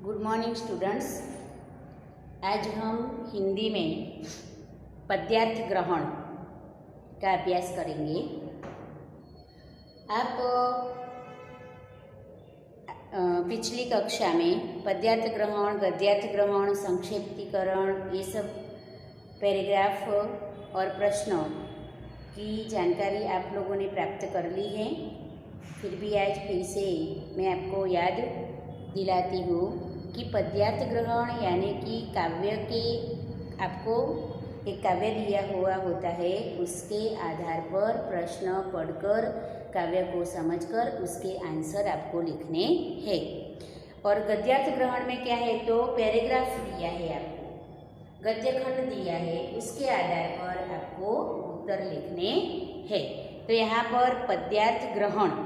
Good morning students. आज हम हिंदी में पद्यार्थ ग्रहण का अभ्यास करेंगे। आप पिछली कक्षा में पद्यार्थ ग्रहण, गद्यार्थ ग्रहण, संक्षिप्तीकरण ये सब पैराग्राफ और प्रश्नों की जानकारी आप लोगों ने प्राप्त कर ली है। फिर भी आज फिर से मैं आपको याद दिलाती हूँ कि पद्यार्थ ग्रहण यानी कि काव्य के आपको एक काव्य दिया हुआ होता है, उसके आधार पर प्रश्न पढ़कर काव्य को समझकर उसके आंसर आपको लिखने हैं। और गद्यार्थ ग्रहण में क्या है तो पैराग्राफ दिया है, आपको गद्य खंड दिया है, उसके आधार पर आपको उत्तर लिखने हैं। तो यहाँ पर पद्यार्थ ग्रहण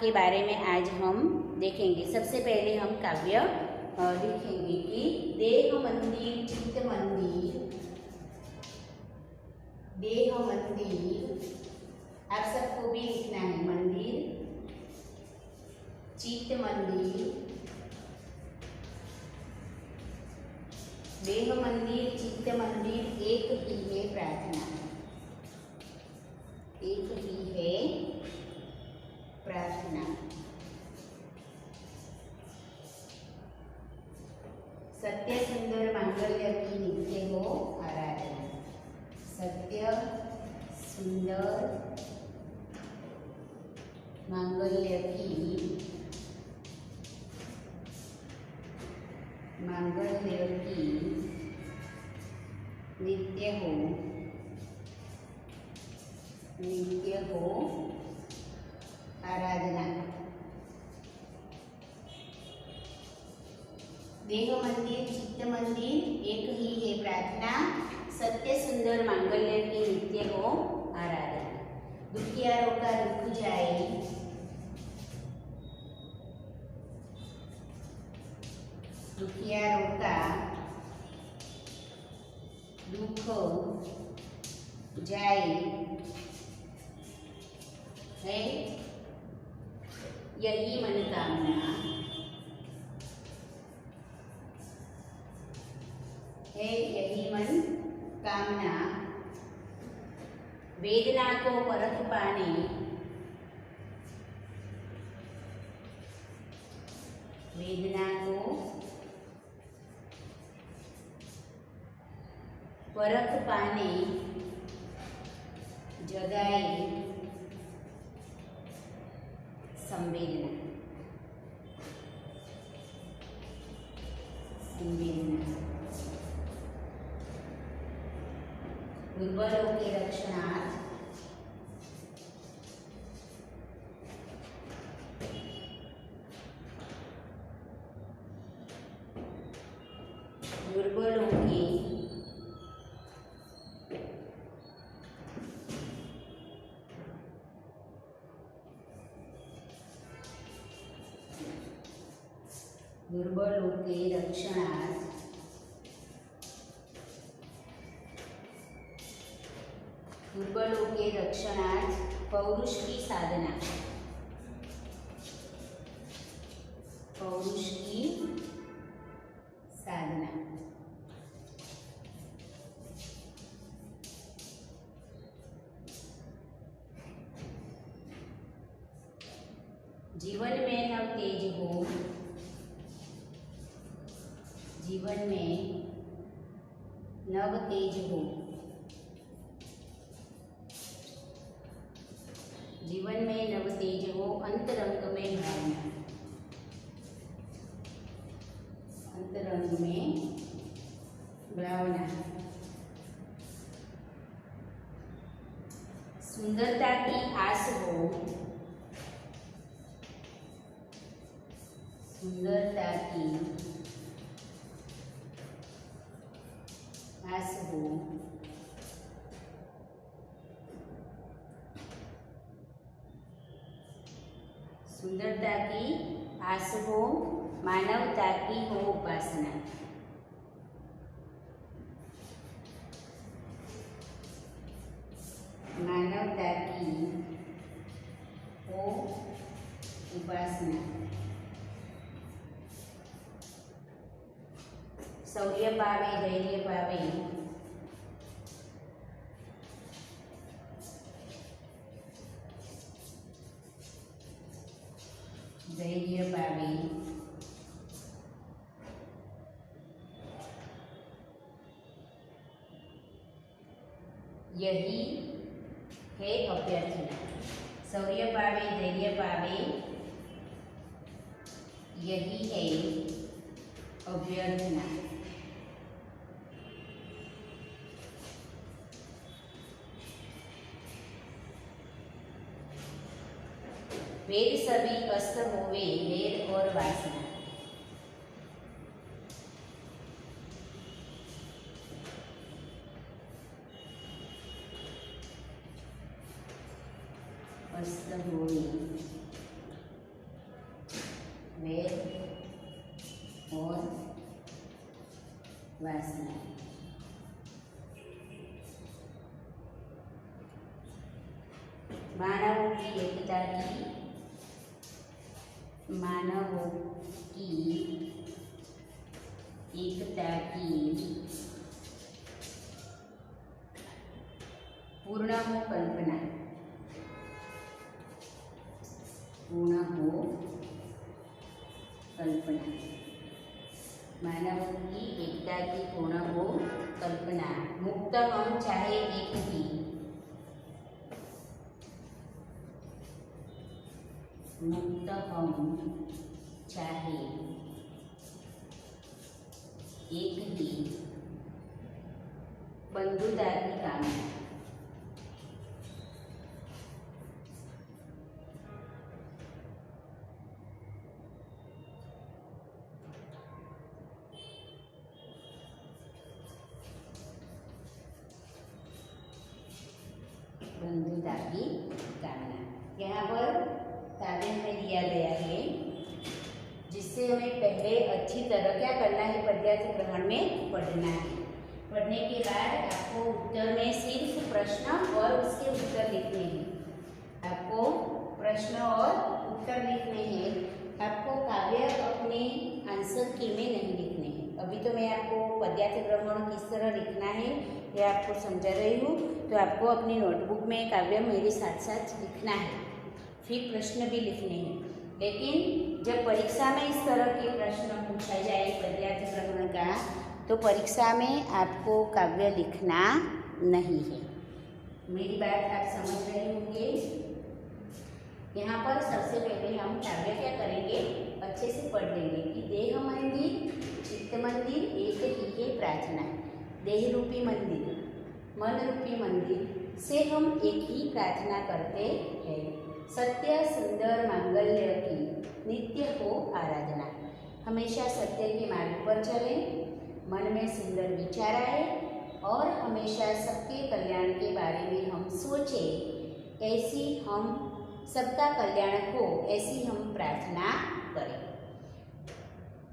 के बारे में आज हम देखेंगे। सबसे पहले हम काव्य लिखेंगे कि देह मंदिर चित्त मंदिर, देह मंदिर आप सबको भी लिखना है, मंदिर चित्त मंदिर, देह मंदिर चित्त मंदिर एक ही है प्रार्थना, एक ही है प्रार्थना। सत्य सुंदर मांगल्य की नित्य हो आराधना, सत्य सुंदर मांगल्य की नित्य हो आराधना। देह मंदिर चित्त मंदिर एक ही है प्रार्थना, सत्य सुंदर मांगल्य की नित्य हो आराधना। दुखियारों का दुख जाए, दुखियारों का दुख जाए है यही मनोकामना है, यही मन कामना। वेदना को परख पाने, वेदना को परख पाने जगाए संवेदना, संवेदना। दुर्बलों के रक्षणार्थ, दुर्बलों के दुर्बलों के रक्षणार्थ दुर्बलों के रक्षणार्थ पौरुष की साधना, पौरुष की साधना। जीवन में नव तेज हो, जीवन में नव तेज हो, जीवन में नव तेज हो अंतरंग में भावना, अंतरंग में भावना। सुंदरता की आस हो, सुंदरता की आस हो, सुंदरता की आस हो, मानवता की हो उपासना, मानवता की हो उपासना। शौर्य पावे धैर्य पावे, धैर्य पावे, यही है अभ्यर्थना। शौर्य पावे धैर्य पावे, यही है अभ्यर्थना। वेद सभी अस्त होवे वेद और वासना। अस्त होवे वेद और वासना। मानवों की एकता की, मानवों की एकता की पूर्ण हो कल्पना, पूर्ण हो कल्पना। मानवों की एकता की पूर्ण हो कल्पना। मुक्त हम चाहे एक ही, मुक्त हम चाहे एक ही बंधुता की कामना। बंधुता की कामना यहाँ पर काव्य में दिया गया है, जिससे हमें पहले अच्छी तरह क्या करना है, पद्यार्थ ग्रहण में पढ़ना है। पढ़ने के बाद आपको उत्तर में सिर्फ प्रश्न और उसके उत्तर लिखने हैं। आपको प्रश्न और उत्तर लिखने हैं। आपको काव्य अपने आंसर की में नहीं लिखने हैं। अभी तो मैं आपको पद्यार्थ ग्रहण किस तरह लिखना है यह आपको समझा रही हूँ। तो आपको अपनी नोटबुक में काव्य मेरे साथ साथ लिखना है, फिर प्रश्न भी लिखने हैं। लेकिन जब परीक्षा में इस तरह के प्रश्न पूछा जाए पद्यार्थ ग्रहण का, तो परीक्षा में आपको काव्य लिखना नहीं है। मेरी बात आप समझ रहे होंगे। यहाँ पर सबसे पहले हम काव्य क्या करेंगे, अच्छे से पढ़ लेंगे कि देह मंदिर चित्त मंदिर एक ही है प्रार्थना। देह रूपी मंदिर, मन रूपी मंदिर से हम एक ही प्रार्थना करते हैं। सत्य सुंदर मांगल्य की नित्य हो आराधना। हमेशा सत्य के मार्ग पर चले, मन में सुंदर विचार आए और हमेशा सबके कल्याण के बारे में हम सोचें, ऐसी हम सबका कल्याण हो ऐसी हम प्रार्थना करें।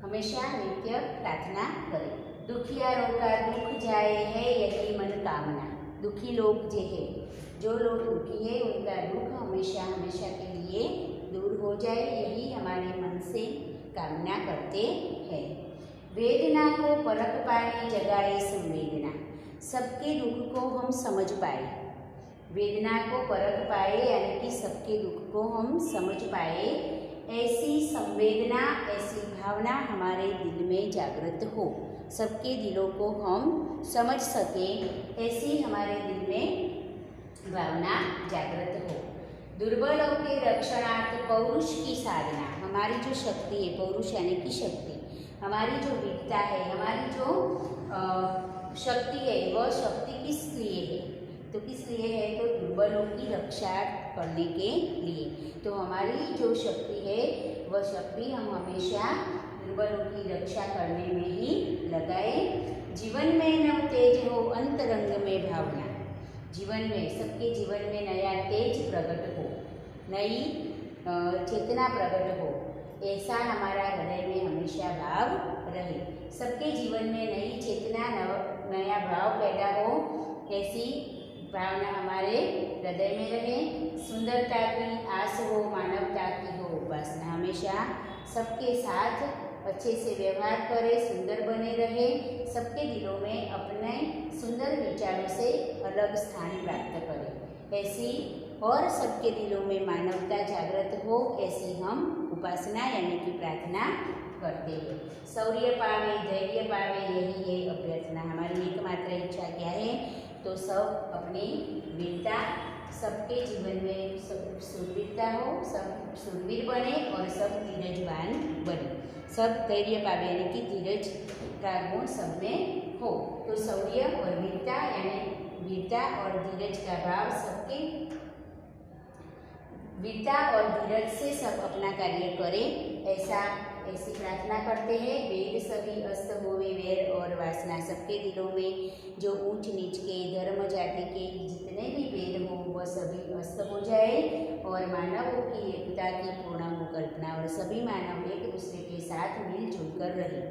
हमेशा नित्य प्रार्थना करें। दुखियारों का दुख जाए है यही मन कामना। दुखी लोग जो लोग दुखी है उनका दुख हमेशा हमेशा के लिए दूर हो जाए, यही हमारे मन से कामना करते हैं। वेदना को परख पाए जगाए संवेदना। सबके दुख को हम समझ पाए, वेदना को परख पाए यानी कि सबके दुख को हम समझ पाए, ऐसी संवेदना ऐसी भावना हमारे दिल में जागृत हो। सबके दिलों को हम समझ सकें, ऐसी हमारे दिल में भावना जागृत हो। दुर्बलों के रक्षणार्थ पौरुष की साधना। हमारी जो शक्ति है, पौरुष यानी कि शक्ति, हमारी जो वीरता है, हमारी जो शक्ति है, वह शक्ति किस लिए है, तो किस लिए है, तो दुर्बलों की रक्षा करने के लिए। तो हमारी जो शक्ति है वह शक्ति हम हमेशा दुर्बलों की रक्षा करने में ही लगाए। जीवन में नव तेज हो अंतरंग में भावना। जीवन में सबके जीवन में नया तेज प्रकट हो, नई चेतना प्रकट हो, ऐसा हमारा हृदय में हमेशा भाव रहे। सबके जीवन में नई चेतना नया भाव पैदा हो, ऐसी भावना हमारे हृदय में रहे। सुंदरता की आस हो, मानवता की हो उपासना। हमेशा सबके साथ अच्छे से व्यवहार करे, सुंदर बने रहे, सबके दिलों में अपने सुंदर विचारों से अलग स्थान प्राप्त करे, ऐसी और सबके दिलों में मानवता जागृत हो, ऐसी हम उपासना यानी कि प्रार्थना करते हैं। शौर्य पावे, धैर्य पावे, यही है अभ्यर्थना। हमारी एकमात्र इच्छा क्या है? तो सब अपनी वीरता, सबके जीवन में सब शूरवीरता हो, सब शूरवीर बने और सब धीरजवान बने, सब धैर्य पावे यानी कि धीरज का गुण सब में हो। तो शौर्य और वीरता यानी वीरता और धीरज का भाव सबके, वीरता और धीरज से सब अपना कार्य करें, ऐसी प्रार्थना करते हैं। वेद सभी अस्त होवे, वैर और वासना, सबके दिलों में जो ऊंच नीच के, धर्म जाति के जितने भी भेद हो वह सभी अस्त हो जाए और मानवों की एकता की पूर्ण हो कल्पना, और सभी मानव एक दूसरे के साथ मिलजुल कर रहे,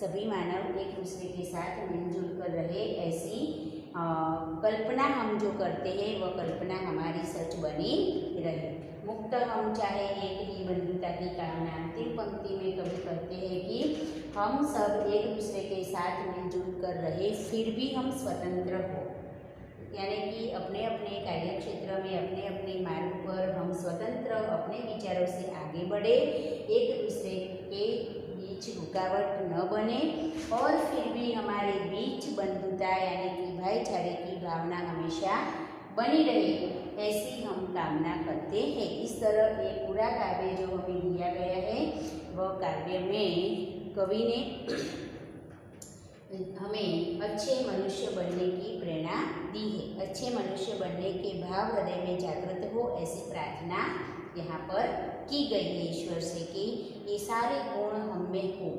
सभी मानव एक दूसरे के साथ मिलजुल कर रहे, ऐसी कल्पना हम जो करते हैं वह कल्पना हमारी सच बनी रहे। मुक्त हम चाहे एक ही बंधुता की कामना। अंतिम पंक्ति में कवि कहते हैं कि हम सब एक दूसरे के साथ मिलजुल कर रहे, फिर भी हम स्वतंत्र हो, यानी कि अपने अपने कार्य क्षेत्र में, अपने अपने मार्ग पर हम स्वतंत्र अपने विचारों से आगे बढ़े, एक दूसरे के बीच रुकावट न बने और फिर भी हमारे बीच बंधुता यानी कि भाईचारे की भावना हमेशा बनी रहे, ऐसी हम कामना करते हैं। इस तरह ये पूरा काव्य जो हमें दिया गया है वह काव्य में कवि ने हमें अच्छे मनुष्य बनने की प्रेरणा दी है। अच्छे मनुष्य बनने के भाव हृदय में जागृत हो, ऐसी प्रार्थना यहाँ पर की गई है ईश्वर से कि ये सारे गुण हम में हो,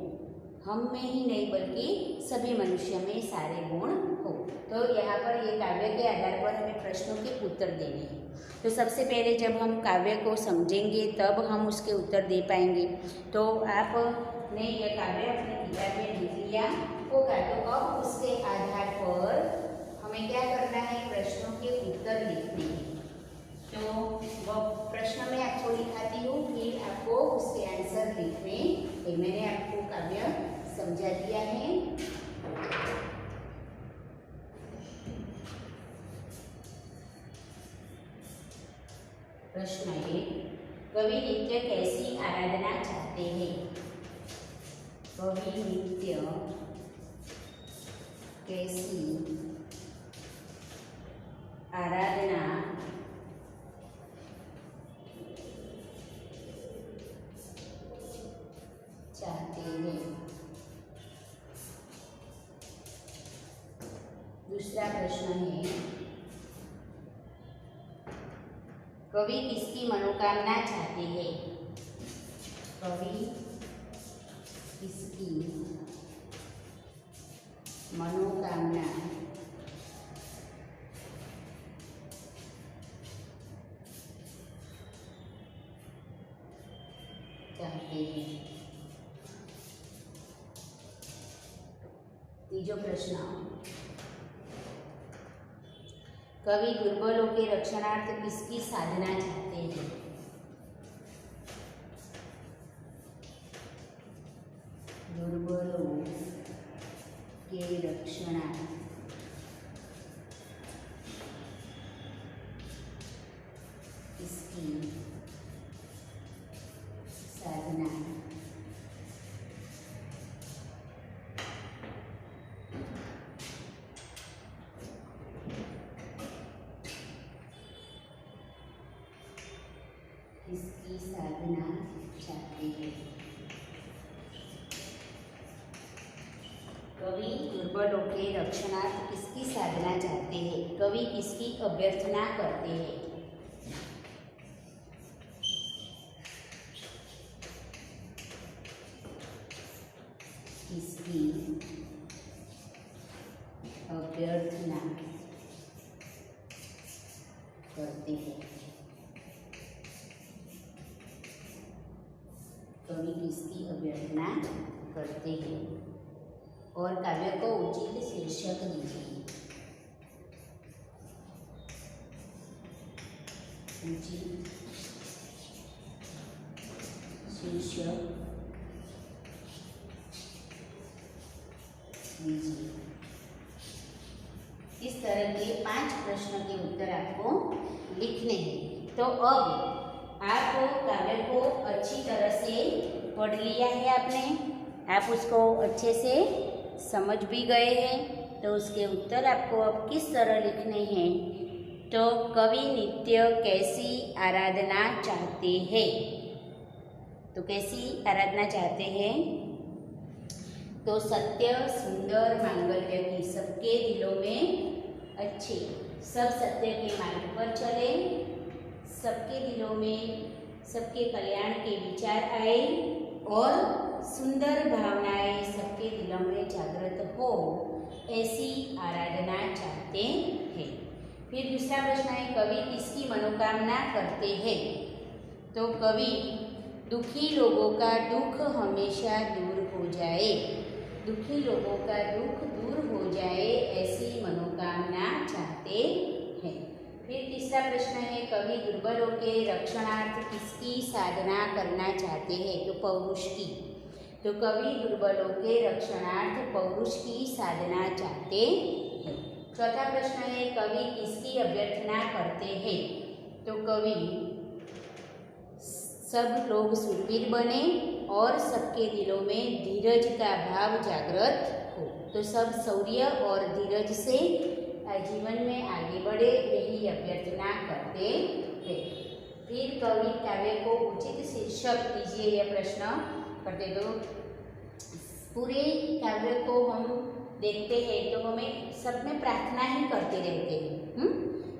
हम में ही नहीं बल्कि सभी मनुष्य में सारे गुण हो। तो यहाँ पर ये काव्य के आधार पर हमें प्रश्नों के उत्तर देने हैं। तो सबसे पहले जब हम काव्य को समझेंगे तब हम उसके उत्तर दे पाएंगे। तो आपने यह काव्य अपनी किताब में लिख लिया होगा, तो अब उसके आधार पर हमें क्या करना है? प्रश्नों के उत्तर लिखने हैं। तो वह प्रश्न में आपको लिखाती हूँ, फिर आपको उसके आंसर लिखने हैं। मैंने आपको काव्य समझा दिया है। प्रश्न है, कवि नित्य कैसी आराधना चाहते हैं? कवि नित्य कैसी आराधना चाहते हैं? दूसरा प्रश्न है, कवि किसकी मनोकामना चाहते हैं? कवि किसकी मनोकामना चाहते हैं? तीसरा प्रश्न, कवि दुर्बलों के रक्षणार्थ किसकी साधना चाहते हैं? दुर्बलों के रक्षणार्थ किसकी साधना इसकी साधना चाहते हैं? कवि दुर्बलों के रक्षणार्थ किसकी साधना चाहते हैं? कवि किसकी अभ्यर्थना करते हैं? किसकी अभ्यर्थना करते हैं? कवि किसकी अभ्यर्थना करते हैं? और काव्य को उचित शीर्षक दीजिए। उचित शीर्षक लीजिए। इस तरह के 5 प्रश्नों के उत्तर आपको लिखने हैं। तो अब आप काव्य को अच्छी तरह से पढ़ लिया है आपने, आप उसको अच्छे से समझ भी गए हैं। तो उसके उत्तर आपको अब किस तरह लिखने हैं? तो कवि नित्य कैसी आराधना चाहते हैं? तो कैसी आराधना चाहते हैं? तो सत्य सुंदर मांगल्य की, सबके दिलों में अच्छे, सब सत्य के मार्ग पर चले, सबके दिलों में सबके कल्याण के विचार आए और सुंदर भावनाएं सबके दिलों में जागृत हो, ऐसी आराधना चाहते हैं। फिर दूसरा प्रश्न है, कवि किसकी मनोकामना करते हैं? तो कवि दुखी लोगों का दुख हमेशा दूर हो जाए, दुखी लोगों का दुख दूर हो जाए, ऐसी मनोकामना चाहते हैं। फिर तीसरा प्रश्न है, कवि दुर्बलों के रक्षणार्थ किसकी साधना करना चाहते हैं? तो पौरुष की। तो कवि दुर्बलों के रक्षणार्थ पौरुष की साधना चाहते हैं। चौथा प्रश्न है, कवि किसकी अभ्यर्थना करते हैं? तो कवि सब लोग शूरवीर बने और सबके दिलों में धीरज का भाव जागृत हो। तो सब शौर्य और धीरज से जीवन में आगे बढ़े, यही अभ्यर्थना करते हैं। फिर कवि काव्य को उचित शीर्षक दीजिए, यह प्रश्न करते। तो पूरे काव्य को हम देखते हैं तो हमें सब में प्रार्थना ही करते रहते हैं।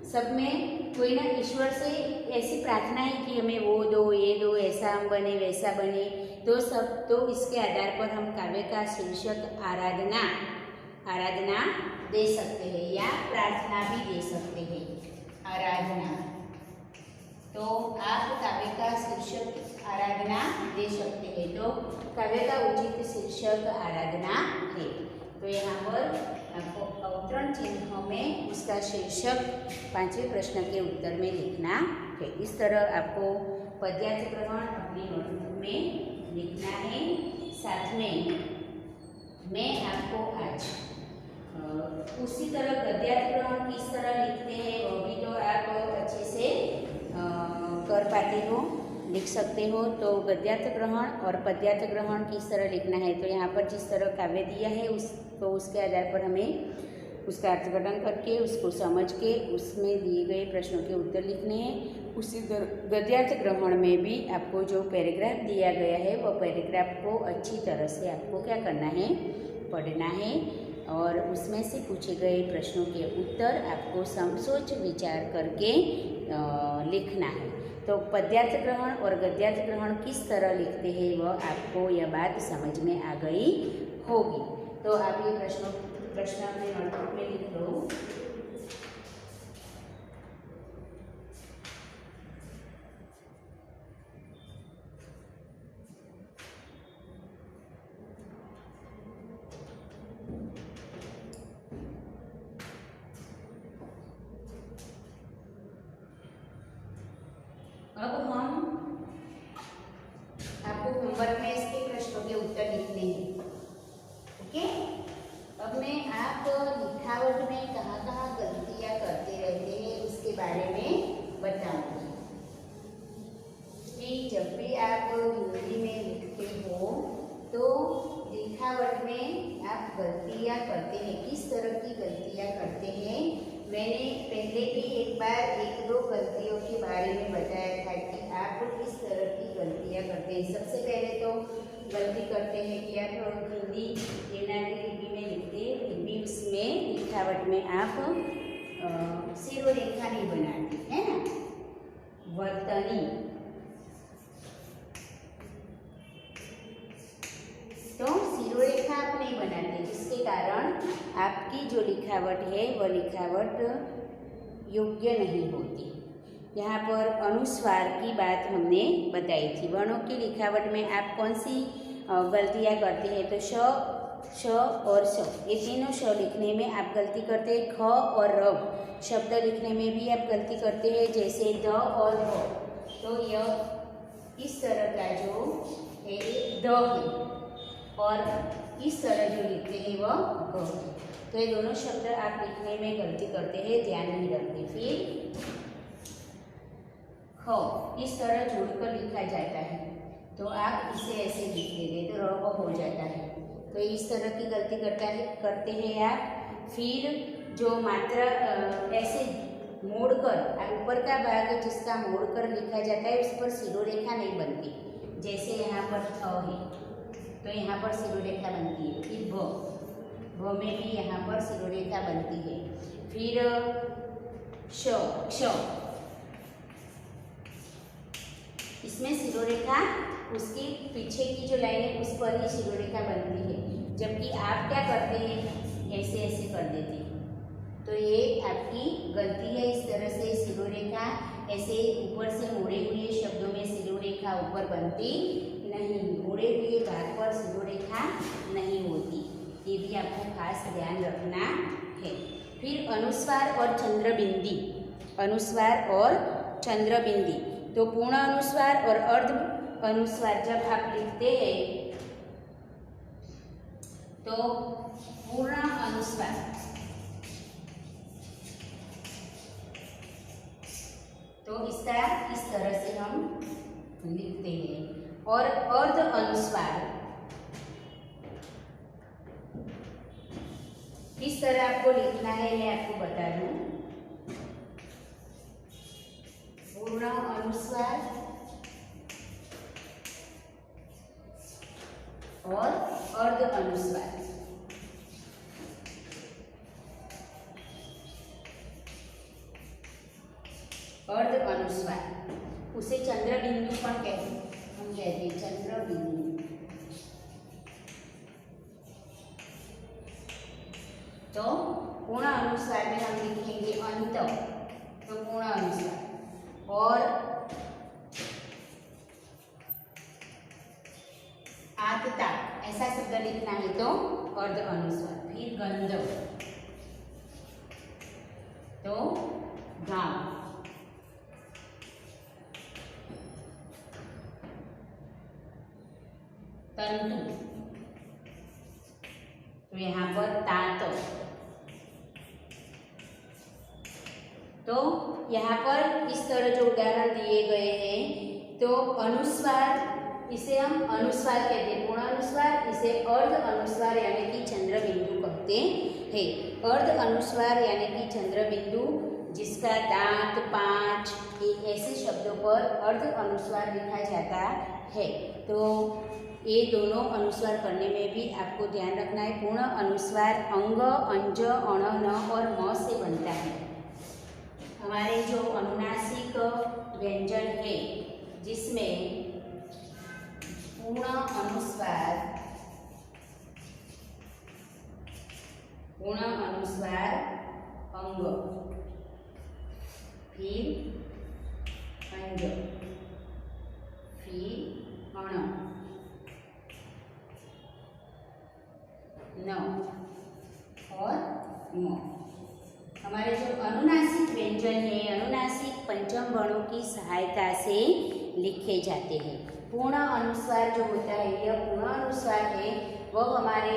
सब में कोई ना ईश्वर से ऐसी प्रार्थना है कि हमें वो दो, ये दो, ऐसा हम बने, वैसा बने। तो इसके आधार पर हम काव्य का शीर्षक आराधना दे सकते हैं या प्रार्थना भी दे सकते हैं। आराधना, तो आप काव्य का शीर्षक आराधना दे सकते हैं। तो काव्य का उचित शीर्षक आराधना है। तो यहाँ पर आपको अवतरण चिन्हों में उसका शीर्षक 5वें प्रश्न के उत्तर में लिखना है। इस तरह आपको पद्यार्थ ग्रहण अपनी नोटबुक में लिखना है। साथ में मैं आपको आज उसी तरह गद्यार्थ ग्रहण किस तरह लिखते हैं वो भी तो आप अच्छे से कर पाते हो, लिख सकते हो। तो गद्यार्थ ग्रहण और पद्यार्थ ग्रहण किस तरह लिखना है? तो यहाँ पर जिस तरह काव्य दिया है उसके आधार पर हमें उसका अर्थघटन करके, उसको समझ के, उसमें दिए गए प्रश्नों के उत्तर लिखने हैं। उसी तरह गद्यार्थ ग्रहण में भी आपको जो पैराग्राफ दिया गया है वो पैराग्राफ को अच्छी तरह से आपको क्या करना है? पढ़ना है और उसमें से पूछे गए प्रश्नों के उत्तर आपको सोच विचार करके लिखना है। तो पद्यार्थ ग्रहण और गद्यार्थ ग्रहण किस तरह लिखते हैं वह आपको यह बात समझ में आ गई होगी। तो आप ये प्रश्न अपने नोटबुक में लिख लो। अब हम आपको होमवर्क में इसके प्रश्नों के उत्तर लिखने हैं। ओके, अब मैं आप लिखावट में कहाँ गलतियाँ करते रहते हैं इसके बारे में बताऊंगी कि जब भी आप हिंदी में लिखते हो तो लिखावट में आप गलतियाँ करते हैं। किस तरह की गलतियाँ करते हैं? मैंने पहले भी एक बार 1-2 गलतियों के बारे में बताया था कि आप किस तरह की गलतियाँ करते हैं। सबसे पहले तो गलती करते हैं कि आप हिंदी देवनागरी लिपि में लिखते हैं, फिर भी उसमें लिखावट में आप शिरोरेखा नहीं बनाते, है ना? वर्तनी, तो शिरोरेखा आप नहीं बनाते, जिसके कारण आपकी जो लिखावट है वह लिखावट योग्य नहीं होती। यहाँ पर अनुस्वार की बात हमने बताई थी। वर्णों की लिखावट में आप कौन सी गलतियाँ करते हैं? तो श और श, ये तीनों श लिखने में आप गलती करते हैं। ख और र शब्द लिखने में भी आप गलती करते हैं, जैसे द और भ। तो यह इस तरह का जो है द है और इस तरह जो लिखते हैं वह ग है। तो ये दोनों शब्द आप लिखने में गलती करते हैं, ध्यान नहीं रखते। फिर ख इस तरह जोड़कर लिखा जाता है, तो आप इसे ऐसे लिख देंगे तो र हो जाता है। तो इस तरह की गलती करते हैं आप। फिर जो मात्रा ऐसे मोड़कर ऊपर का भाग जिसका मोड़कर लिखा जाता है उस पर सिरोरेखा नहीं बनती। जैसे यहाँ पर थ है तो यहाँ पर सिरोरेखा बनती है। फिर भ में भी यहाँ पर सिरोरेखा बनती है। फिर श इसमें सिरोरेखा उसकी पीछे की जो लाइन है उस पर ही सिरोरेखा बनती है, जबकि आप क्या करते हैं, ऐसे ऐसे कर देते हैं। तो ये आपकी गलती है। इस तरह से सिरोरेखा ऐसे ऊपर से मुड़े हुए शब्दों में सिरोरेखा ऊपर बनती नहीं, मुड़े हुए भाग पर सिरोरेखा नहीं होती। ये भी आपको खास ध्यान रखना है। फिर अनुस्वार और चंद्रबिंदी, अनुस्वार और चंद्रबिंदी। तो पूर्ण अनुस्वार और अर्ध अनुस्वार जब आप लिखते हैं तो पूर्ण अनुस्वार तो इसका इस तरह से हम लिखते हैं। और अर्ध अनुस्वार किस तरह आपको लिखना है मैं आपको बता दूं। पूर्ण अनुस्वार और अर्ध अनुस्वार। अर्ध अनुस्वार उसे चंद्रबिंदु पण हम कहते हैं, चंद्रबिंदु। तो पूर्ण अनुस्वार में हम लिखेंगे अंत, तो पूर्ण अनुस्वार। और आतता ऐसा शब्द लिखना है तो अर्ध अनुस्वार। फिर गंध तो घाव। तंतु तो यहाँ पर तात। तो यहाँ पर इस तरह जो उदाहरण दिए गए हैं तो अनुस्वार इसे हम अनुस्वार कहते हैं, पूर्ण अनुस्वार इसे अर्ध अनुस्वार यानी कि चंद्रबिंदु कहते हैं। अर्ध अनुस्वार यानी कि चंद्रबिंदु जिसका दांत, पांच ऐसे शब्दों पर अर्ध अनुस्वार लिखा जाता है। तो ये दोनों अनुस्वार करने में भी आपको ध्यान रखना है। पूर्ण अनुस्वार अंग, अंज, अण, न और म से बनता है। हमारे जो अनुनासिक व्यंजन है जिसमें पूर्ण अनुस्वार अंग, फिर अंज, फिर अण, न और म। हमारे जो अनुनासिक व्यंजन है अनुनासिक पंचम वर्णों की सहायता से लिखे जाते हैं। पूर्ण अनुस्वार जो होता है यह पूर्ण अनुस्वार है वह हमारे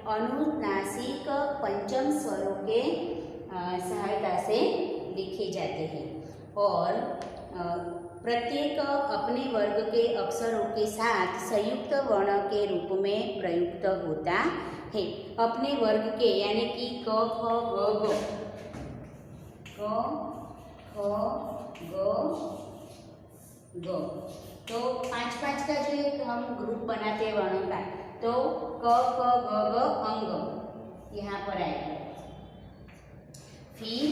अनुनासिक पंचम स्वरों के सहायता से लिखे जाते हैं और प्रत्येक अपने वर्ग के अक्षरों के साथ संयुक्त वर्ण के रूप में प्रयुक्त होता है। अपने वर्ग के यानी कि क, ख, ग, घ, ग। तो पांच का जो एक हम ग्रुप बनाते हैं वर्णों का, तो क, ख, ग, घ, अंग यहाँ पर आएगा। फिर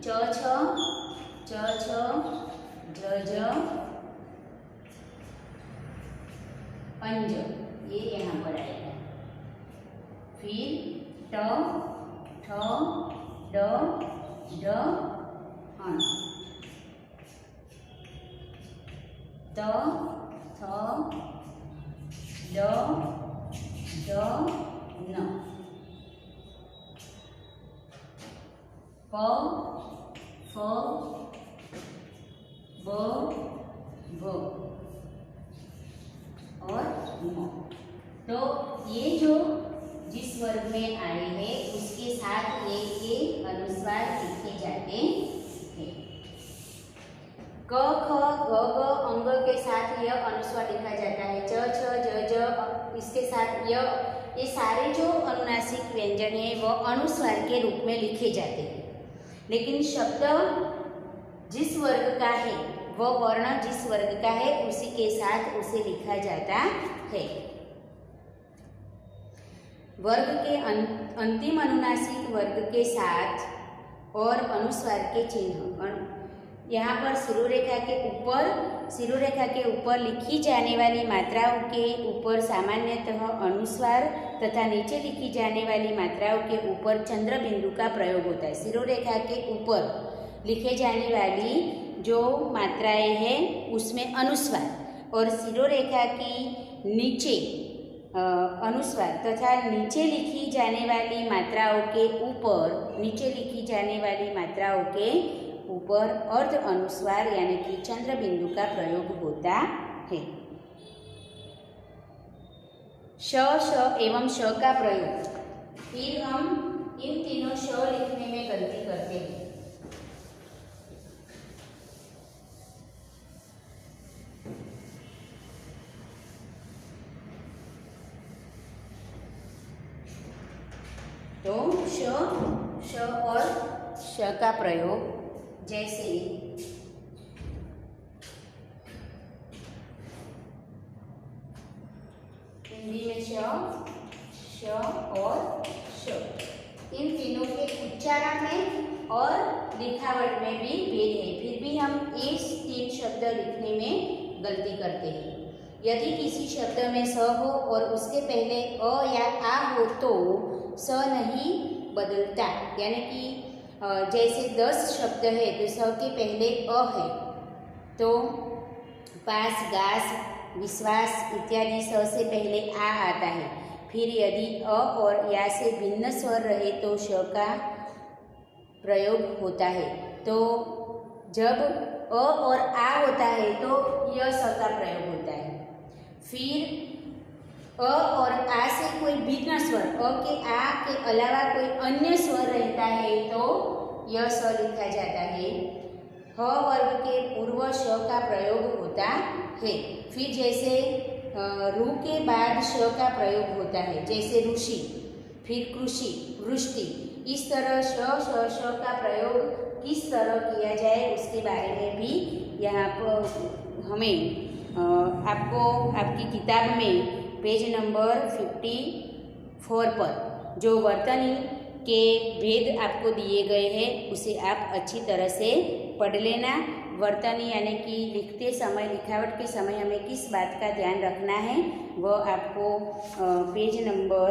च, छ, ज, अंज ये यहाँ पर आएगा। फिर ट, ठ, ड, अण, त, थ, ड, न, प, फ, ब, भ और म। तो ये जो जिस वर्ग में आए हैं उसके साथ ये अनुस्वार लिखे जाते हैं। क ख ग ग अंग के साथ यह अनुस्वार लिखा जाता है। च छ ज ज इसके साथ य, ये सारे जो अनुनासिक व्यंजन है वह अनुस्वार के रूप में लिखे जाते हैं। लेकिन शब्द जिस वर्ग का है, वह वर्ण जिस वर्ग का है उसी के साथ उसे लिखा जाता है। वर्ग के अंतिम अनुनासिक वर्ग के साथ और अनुस्वार के चिन्ह, यहाँ पर शिरोरेखा के ऊपर लिखी जाने वाली मात्राओं के ऊपर सामान्यतः अनुस्वार तथा नीचे लिखी जाने वाली मात्राओं के ऊपर चंद्र बिंदु का प्रयोग होता है। शिरोरेखा के ऊपर लिखे जाने वाली जो मात्राएं हैं उसमें अनुस्वार और शिरोरेखा की नीचे अनुस्वार तथा नीचे लिखी जाने वाली मात्राओं के ऊपर अर्ध अनुस्वार यानी कि चंद्र बिंदु का प्रयोग होता है। श, श एवं श का प्रयोग, फिर हम इन तीनों श लिखने में गलती करते हैं। तो श और श का प्रयोग, जैसे हिंदी में श और श, इन तीनों के उच्चारण में और लिखावट में भी भेद है। फिर भी हम इस तीन शब्द लिखने में गलती करते हैं। यदि किसी शब्द में स हो और उसके पहले अ या आ हो तो स नहीं बदलता, यानी कि जैसे 10 शब्द है तो स के पहले अ है, तो पास, गास, विश्वास इत्यादि स से पहले आ आता है। फिर यदि अ और या से भिन्न स्वर रहे तो श का प्रयोग होता है। तो जब अ और आ होता है तो य स का प्रयोग होता है। फिर अ और आ से कोई भिन्न स्वर, अ के आ के अलावा कोई अन्य स्वर रहता है तो य स लिखा जाता है। ह वर्ग के पूर्व श का प्रयोग होता है। फिर जैसे रु के बाद श का प्रयोग होता है, जैसे ऋषि, फिर कृषि, वृष्टि। इस तरह श का प्रयोग किस तरह किया जाए उसके बारे में भी यहाँ पर हमें आपको आपकी किताब में पेज नंबर 54 पर जो वर्तनी के भेद आपको दिए गए हैं उसे आप अच्छी तरह से पढ़ लेना। वर्तनी यानी कि लिखते समय, लिखावट के समय हमें किस बात का ध्यान रखना है वह आपको पेज नंबर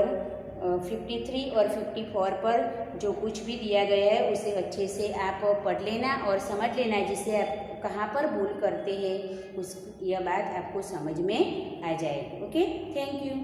53 और 54 पर जो कुछ भी दिया गया है उसे अच्छे से आप पढ़ लेना और समझ लेना, जिससे आप कहाँ पर भूल करते हैं उस यह बात आपको समझ में आ जाए। Okay, thank you.